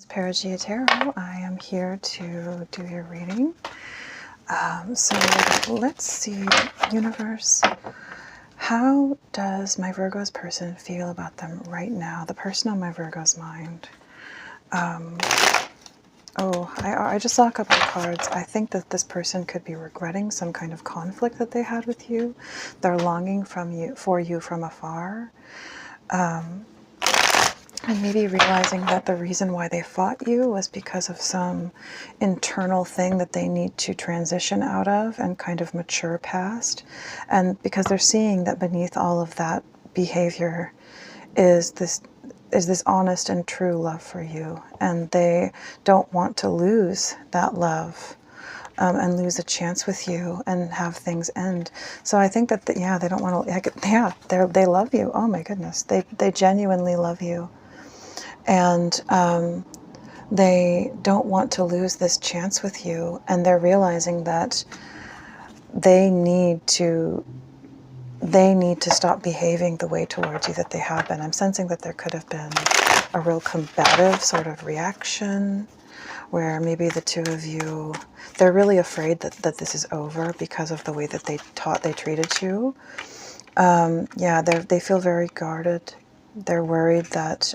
Perigaea Tarot. I am here to do your reading. So let's see, universe, how does my Virgo's person feel about them right now? The person on my Virgo's mind. I just saw a couple of cards. I think that this person could be regretting some kind of conflict that they had with you. They're longing for you from afar. And maybe realizing that the reason why they fought you was because of some internal thing that they need to transition out of and kind of mature past. And because they're seeing that beneath all of that behavior is this honest and true love for you. And they don't want to lose that love. And lose a chance with you and have things end. So I think that, they don't want to, they love you. Oh my goodness. They genuinely love you. And they don't want to lose this chance with you. And they're realizing that they need to stop behaving the way towards you that they have been. I'm sensing that there could have been a real combative sort of reaction where maybe the two of you, they're really afraid that this is over because of the way that they treated you. They feel very guarded. They're worried that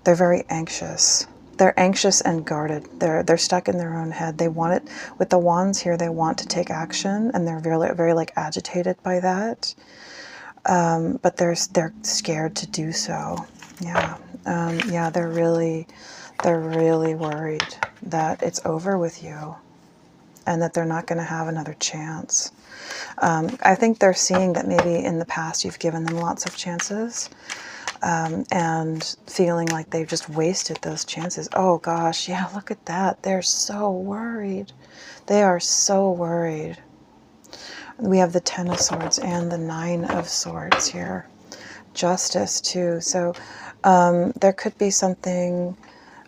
they're very anxious. They're anxious and guarded. They're stuck in their own head. They want it, with the wands here, they want to take action, and they're very, very like agitated by that. But they're scared to do so. They're really worried that it's over with you and that they're not going to have another chance. I think they're seeing that maybe in the past you've given them lots of chances, and feeling like they've just wasted those chances. Oh gosh, yeah, look at that. They're so worried. They are so worried. We have the Ten of Swords and the Nine of Swords here. Justice too. So there could be something,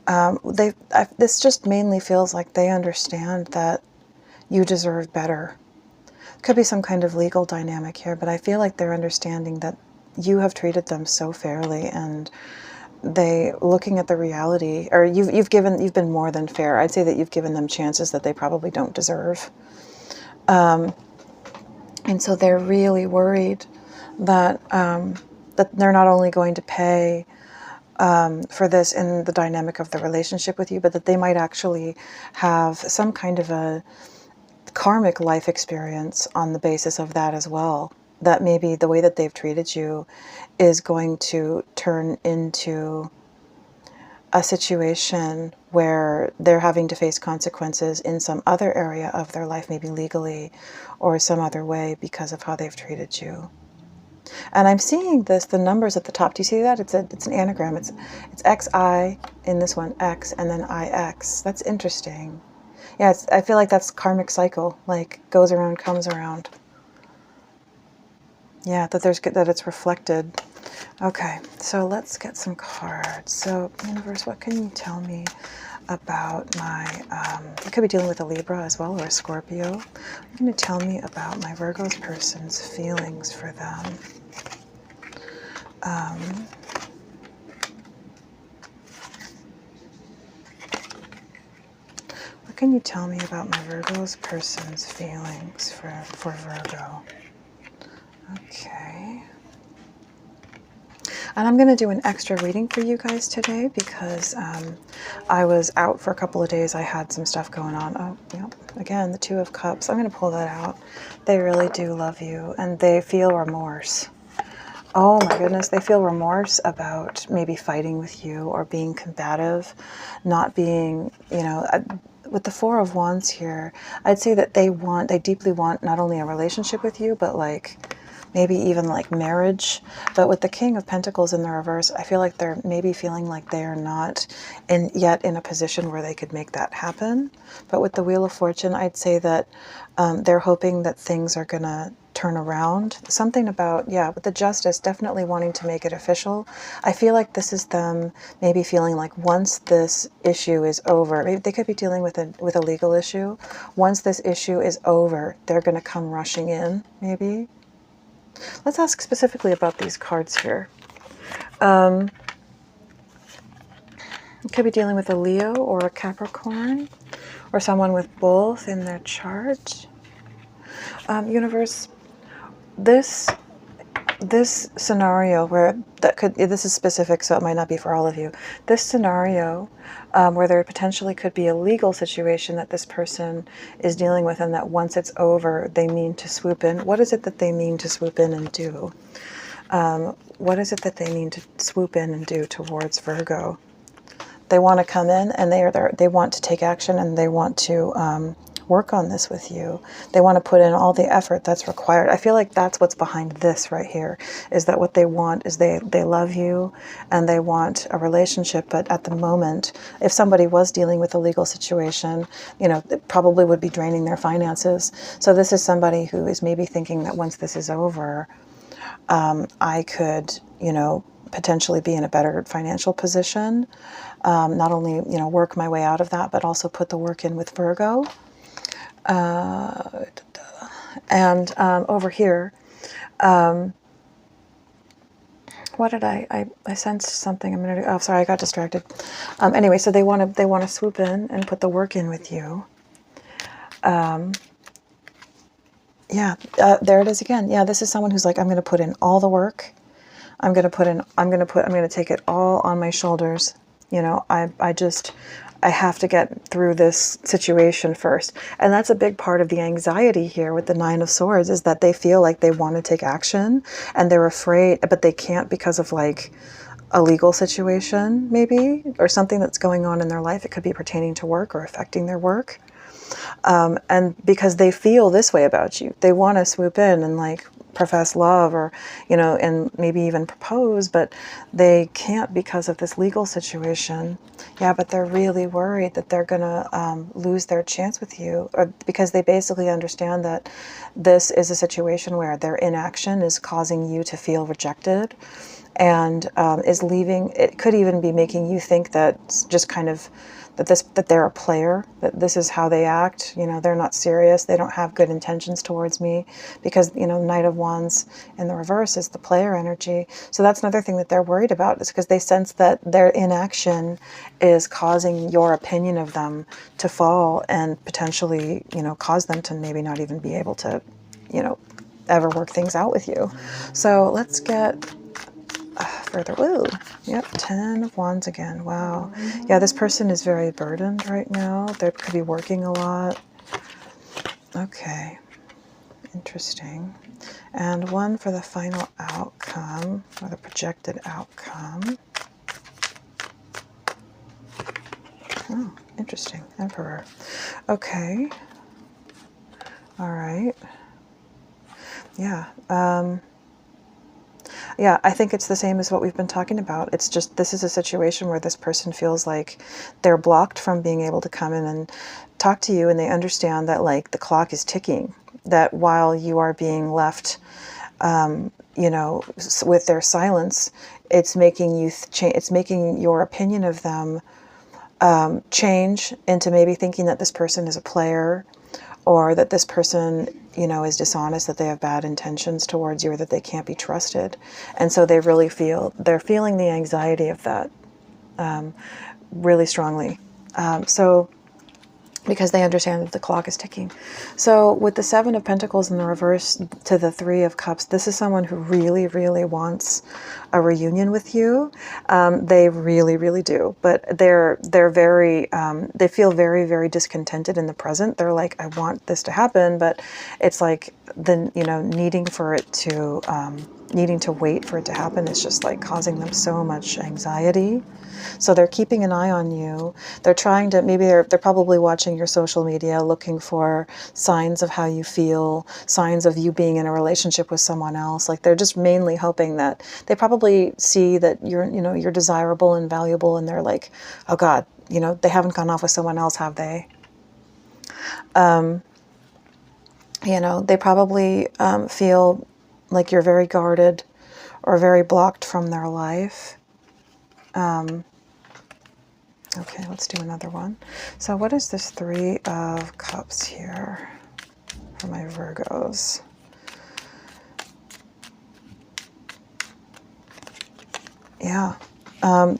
this just mainly feels like they understand that you deserve better. Could be some kind of legal dynamic here, but I feel like they're understanding that you have treated them so fairly, and they, looking at the reality, or you've been more than fair. I'd say that you've given them chances that they probably don't deserve. And so they're really worried that that they're not only going to pay for this in the dynamic of the relationship with you, but that they might actually have some kind of a karmic life experience on the basis of that as well. That maybe the way that they've treated you is going to turn into a situation where they're having to face consequences in some other area of their life, maybe legally or some other way, because of how they've treated you. And I'm seeing this, the numbers at the top. Do you see that? It's an anagram. It's XI in this one, X, and then IX. That's interesting. Yeah, I feel like that's karmic cycle, like goes around, comes around. Yeah, that it's reflected. Okay, so let's get some cards. So, universe, what can you tell me about my, you could be dealing with a Libra as well, or a Scorpio. What can you tell me about my Virgo's person's feelings for them? What can you tell me about my Virgo's person's feelings for Virgo? Okay. And I'm going to do an extra reading for you guys today because I was out for a couple of days. I had some stuff going on. Oh, yep. Again, the Two of Cups. I'm going to pull that out. They really do love you, and they feel remorse. Oh my goodness, they feel remorse about maybe fighting with you or being combative, not being, with the Four of Wands here, I'd say that they deeply want not only a relationship with you, but like maybe even like marriage. But with the King of Pentacles in the reverse, I feel like they're maybe feeling like they are not yet in a position where they could make that happen. But with the Wheel of Fortune, I'd say that they're hoping that things are going to turn around. Something about, with the Justice, definitely wanting to make it official. I feel like this is them maybe feeling like once this issue is over, maybe they could be dealing with a legal issue. Once this issue is over, they're going to come rushing in, maybe. Let's ask specifically about these cards here. Could be dealing with a Leo or a Capricorn, or someone with both in their chart. Universe, this scenario where this is specific, so it might not be for all of you. This scenario where there potentially could be a legal situation that this person is dealing with, and that once it's over, they mean to swoop in. What is it that they mean to swoop in and do? What is it that they mean to swoop in and do towards Virgo? They want to come in and they want to take action, and they want to work on this with you. They want to put in all the effort that's required. I feel like that's what's behind this right here, is that what they want is they love you and they want a relationship. But at the moment, if somebody was dealing with a legal situation, you know, it probably would be draining their finances. So this is somebody who is maybe thinking that once this is over, I could, you know, potentially be in a better financial position. Not only, you know, work my way out of that, but also put the work in with Virgo. And over here, what did I sensed something a minute ago. Oh, sorry, I got distracted. Anyway, so they want to swoop in and put the work in with you. Yeah, there it is again. Yeah, this is someone who's like, I'm going to put in all the work. I'm going to take it all on my shoulders. You know, I have to get through this situation first. And that's a big part of the anxiety here with the Nine of Swords, is that they feel like they want to take action and they're afraid, but they can't because of like a legal situation maybe, or something that's going on in their life. It could be pertaining to work or affecting their work. And because they feel this way about you, they want to swoop in and like profess love, or, you know, and maybe even propose, but they can't because of this legal situation. Yeah, but they're really worried that they're going to lose their chance with you, or because they basically understand that this is a situation where their inaction is causing you to feel rejected, and is leaving. It could even be making you think that just kind of that they're a player, that this is how they act. You know, they're not serious. They don't have good intentions towards me, because, you know, Knight of Wands in the reverse is the player energy. So that's another thing that they're worried about, is because they sense that their inaction is causing your opinion of them to fall, and potentially, you know, cause them to maybe not even be able to, you know, ever work things out with you. So let's get further. Woo! Yep, 10 of Wands again. Wow. Yeah, this person is very burdened right now. They could be working a lot. Okay. Interesting. And one for the final outcome, or the projected outcome. Oh, interesting. Emperor. Okay. All right. Yeah. Yeah, I think it's the same as what we've been talking about. It's just, this is a situation where this person feels like they're blocked from being able to come in and talk to you, and they understand that like the clock is ticking, that while you are being left, you know, with their silence, it's making you it's making your opinion of them change into maybe thinking that this person is a player, or that this person, you know, is dishonest, that they have bad intentions towards you, or that they can't be trusted. And so they really they're feeling the anxiety of that really strongly. So because they understand that the clock is ticking. So with the Seven of Pentacles in the reverse to the Three of Cups, this is someone who really, really wants a reunion with you. They really, really do. But they're very, they feel very, very discontented in the present. They're like, I want this to happen, but it's like the, you know, needing to wait for it to happen is just like causing them so much anxiety. So they're keeping an eye on you. They're trying to, maybe they're probably watching your social media, looking for signs of how you feel, signs of you being in a relationship with someone else. Like they're just mainly hoping that, they probably see that you're, you know, you're desirable and valuable, and they're like, oh God, you know, they haven't gone off with someone else, have they? You know, they probably feel like you're very guarded or very blocked from their life. Okay, let's do another one. So what is this Three of Cups here for my Virgos? Yeah.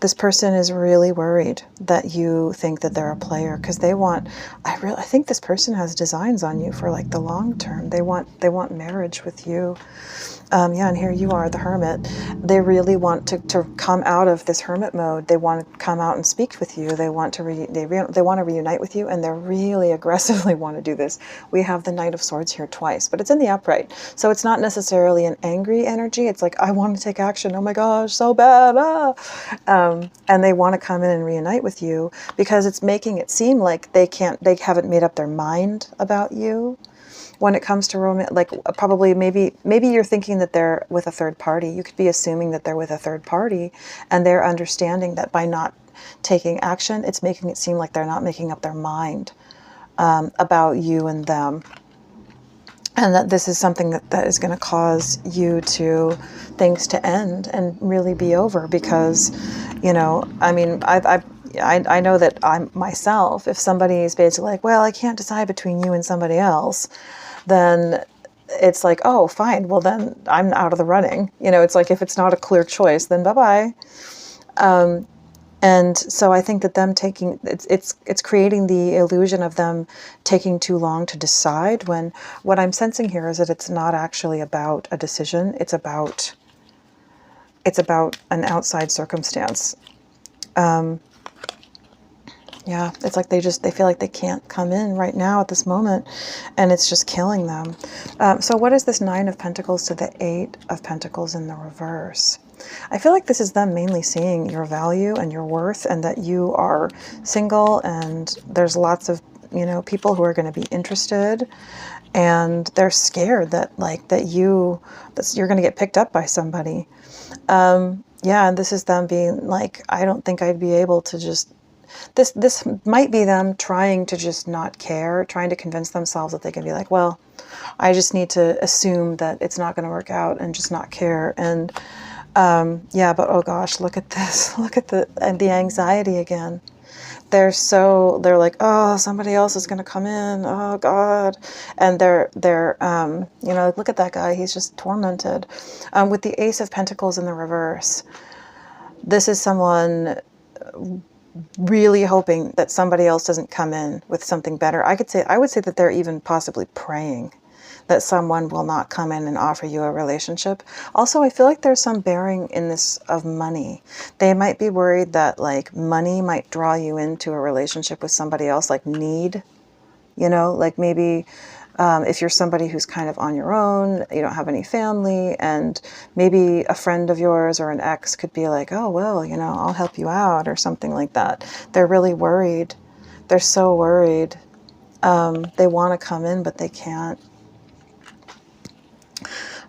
This person is really worried that you think that they're a player, because they want, I think this person has designs on you for like the long term. They want marriage with you. Yeah, and here you are, the hermit. They really want to come out of this hermit mode. They want to come out and speak with you. They want to they want to reunite with you, and they really aggressively want to do this. We have the Knight of Swords here twice, but it's in the upright, so it's not necessarily an angry energy. It's like, I want to take action. Oh my gosh, so bad. And they want to come in and reunite with you, because it's making it seem like they haven't made up their mind about you. When it comes to romance, like probably maybe you're thinking that they're with a third party. You could be assuming that they're with a third party, and they're understanding that by not taking action, it's making it seem like they're not making up their mind about you and them. And that this is something that is going to cause things to end and really be over, because, you know, I mean, I know that I'm myself, if somebody is basically like, well, I can't decide between you and somebody else, then it's like, oh, fine, well then I'm out of the running. You know, it's like, if it's not a clear choice, then bye-bye. And so I think that them taking, it's creating the illusion of them taking too long to decide, when what I'm sensing here is that it's not actually about a decision. It's about an outside circumstance. Yeah, it's like they feel like they can't come in right now at this moment, and it's just killing them. So what is this Nine of Pentacles to the Eight of Pentacles in the reverse? I feel like this is them mainly seeing your value and your worth, and that you are single, and there's lots of, you know, people who are going to be interested, and they're scared that you're going to get picked up by somebody. Yeah, and this is them being like, I don't think I'd be able to just... This might be them trying to just not care, trying to convince themselves that they can be like, well, I just need to assume that it's not going to work out and just not care. And yeah, but oh gosh, look at this. Look at the anxiety again. They're like, oh, somebody else is going to come in. Oh God. And they're you know, look at that guy. He's just tormented. With the Ace of Pentacles in the reverse, this is someone really hoping that somebody else doesn't come in with something better. I would say that they're even possibly praying that someone will not come in and offer you a relationship. Also, I feel like there's some bearing in this of money. They might be worried that like money might draw you into a relationship with somebody else, like need, you know, like maybe if you're somebody who's kind of on your own, you don't have any family, and maybe a friend of yours or an ex could be like, oh, well, you know, I'll help you out or something like that. They're really worried. They're so worried. They want to come in, but they can't.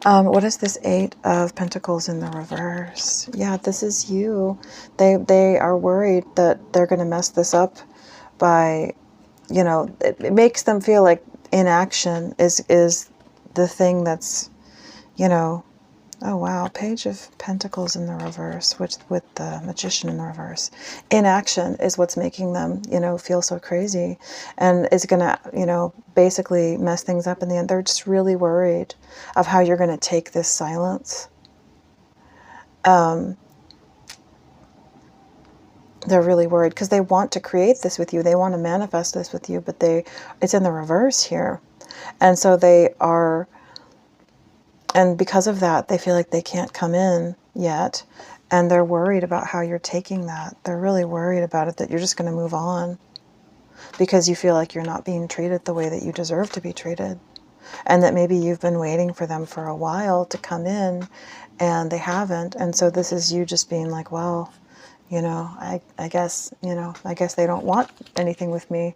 What is this Eight of Pentacles in the reverse? Yeah, this is you. They are worried that they're going to mess this up by, you know, it makes them feel like inaction is the thing that's, you know, oh wow, Page of Pentacles in the reverse, with the Magician in the reverse. Inaction is what's making them, you know, feel so crazy, and is gonna, you know, basically mess things up in the end. They're just really worried of how you're gonna take this silence. They're really worried because they want to create this with you. They want to manifest this with you, but it's in the reverse here. And so they are, and because of that, they feel like they can't come in yet. And they're worried about how you're taking that. They're really worried about it, that you're just going to move on because you feel like you're not being treated the way that you deserve to be treated. And that maybe you've been waiting for them for a while to come in and they haven't. And so this is you just being like, well, you know, I guess, you know, I guess they don't want anything with me.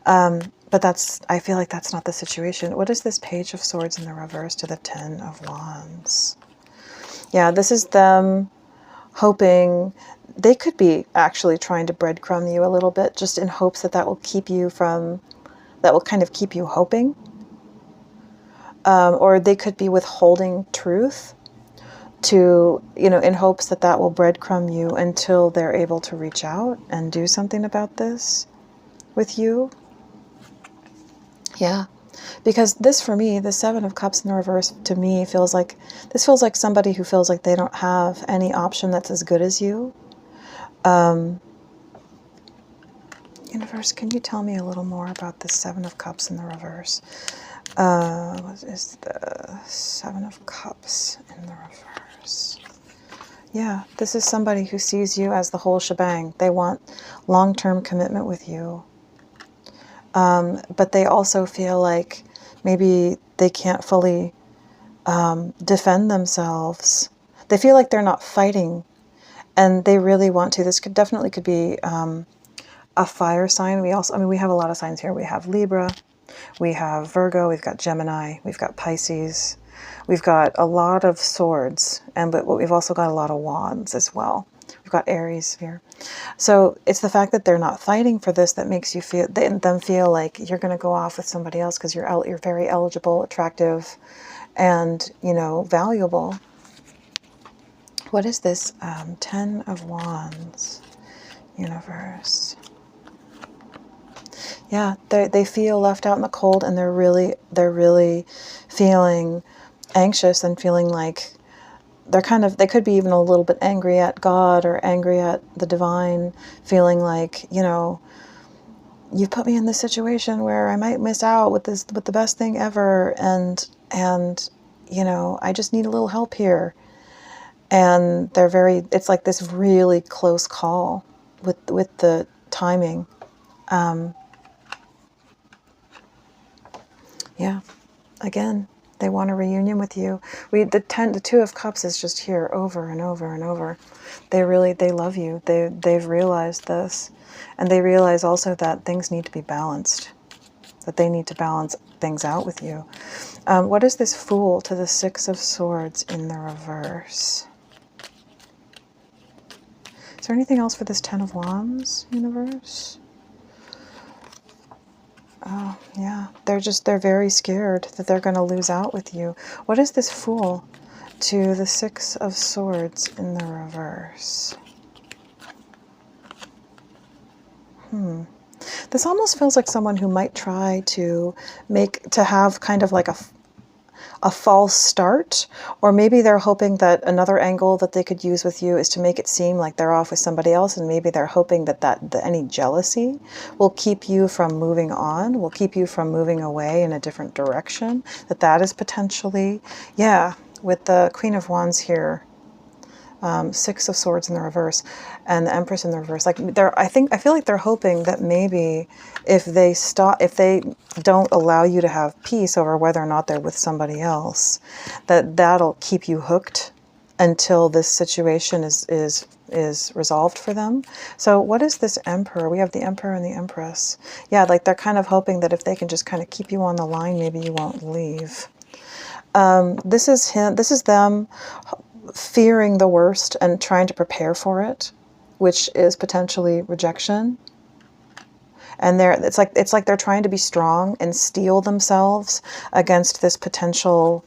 But I feel like that's not the situation. What is this Page of Swords in the reverse to the Ten of Wands? Yeah, this is them hoping. They could be actually trying to breadcrumb you a little bit, just in hopes that will keep you from, that will kind of keep you hoping. Or they could be withholding truth to, you know, in hopes that will breadcrumb you until they're able to reach out and do something about this with you. Yeah, because this, for me, the Seven of Cups in the reverse, to me, feels like somebody who feels like they don't have any option that's as good as you. Universe, can you tell me a little more about the Seven of Cups in the reverse? What is the Seven of Cups in the reverse? Yeah, this is somebody who sees you as the whole shebang. They want long-term commitment with you. But they also feel like maybe they can't fully defend themselves. They feel like they're not fighting, and they really want to. This definitely could be a fire sign. We also, I mean, we have a lot of signs here. We have Libra, we have Virgo, we've got Gemini, we've got Pisces, we've got a lot of swords, but we've also got a lot of wands as well. We've got Aries here. So it's the fact that they're not fighting for this that makes you feel, them feel like you're going to go off with somebody else because you're very eligible, attractive, and, you know, valuable. What is this? 10 of Wands, universe. Yeah, they feel left out in the cold, and they're really feeling anxious and feeling like they could be even a little bit angry at God or angry at the divine, feeling like, you know, you've put me in this situation where I might miss out with the best thing ever, and you know, I just need a little help here. And it's like this really close call with the timing. Yeah, again, they want a reunion with you. The Two of Cups is just here over and over and over. They love you. They've realized this, and they realize also that things need to be balanced, that they need to balance things out with you. What is this Fool to the Six of Swords in the reverse? Is there anything else for this Ten of Wands, universe? Oh, yeah. They're very scared that they're going to lose out with you. What is this Fool to the Six of Swords in the reverse? This almost feels like someone who might try to have kind of like a false start, or maybe they're hoping that another angle that they could use with you is to make it seem like they're off with somebody else, and maybe they're hoping that any jealousy will keep you from moving on, will keep you from moving away in a different direction, that is potentially, yeah, with the Queen of Wands here, Six of Swords in the reverse, and the Empress in the reverse. Like I feel like they're hoping that maybe if they don't allow you to have peace over whether or not they're with somebody else, that'll keep you hooked until this situation is resolved for them. So what is this Emperor? We have the Emperor and the Empress. Yeah, like they're kind of hoping that if they can just kind of keep you on the line, maybe you won't leave. This is them fearing the worst and trying to prepare for it, which is potentially rejection. And it's like they're trying to be strong and steel themselves against this potential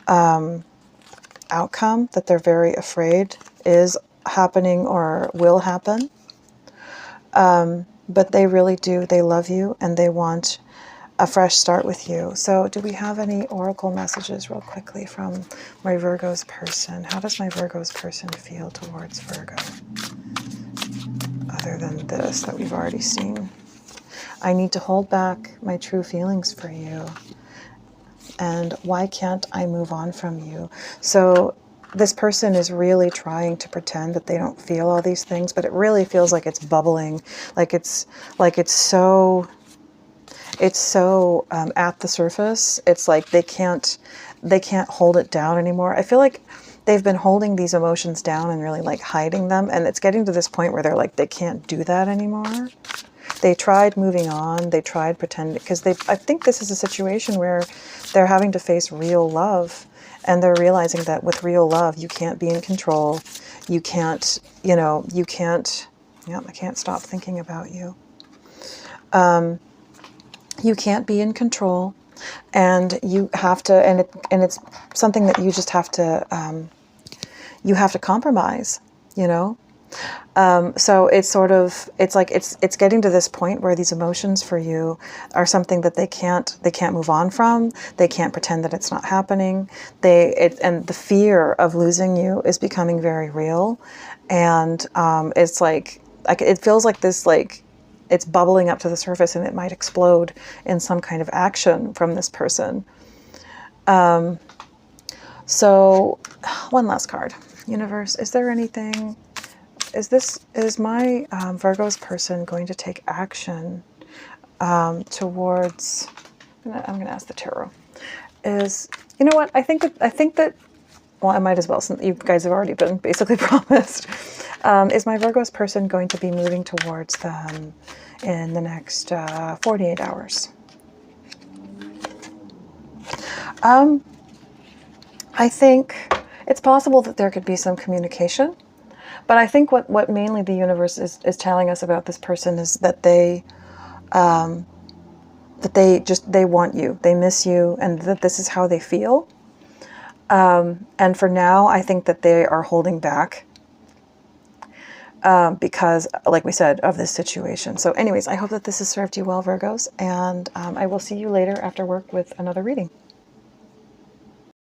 outcome that they're very afraid is happening or will happen. But they really do. They love you, and they want a fresh start with you. So do we have any oracle messages real quickly from my Virgo's person? How does my Virgo's person feel towards Virgo? Other than this that we've already seen. I need to hold back my true feelings for you. And why can't I move on from you? So this person is really trying to pretend that they don't feel all these things, but it really feels like it's bubbling, like it's so at the surface. It's like they can't hold it down anymore. I feel like they've been holding these emotions down and really like hiding them, and it's getting to this point where they're like they can't do that anymore. They tried moving on, they tried pretending, because I think this is a situation where they're having to face real love, and they're realizing that with real love you can't be in control. You can't, yeah, I can't stop thinking about you. You can't be in control, and you have to, and it's something that you just have to, you have to compromise, you know? So it's it's getting to this point where these emotions for you are something that they can't move on from. They can't pretend that it's not happening. And the fear of losing you is becoming very real. And it's like it feels like this, like it's bubbling up to the surface and it might explode in some kind of action from this person. So one last card. Universe, is there anything, is my Virgo's person going to take action towards, I'm gonna ask the tarot, is, you know what, I think that, well, I might as well, since you guys have already been basically promised. Is my Virgo's person going to be moving towards them in the next 48 hours? I think it's possible that there could be some communication, but I think what mainly the universe is telling us about this person is that they want you, they miss you, and that this is how they feel. And for now, I think that they are holding back because, like we said, of this situation. So anyways, I hope that this has served you well, Virgos, and I will see you later after work with another reading.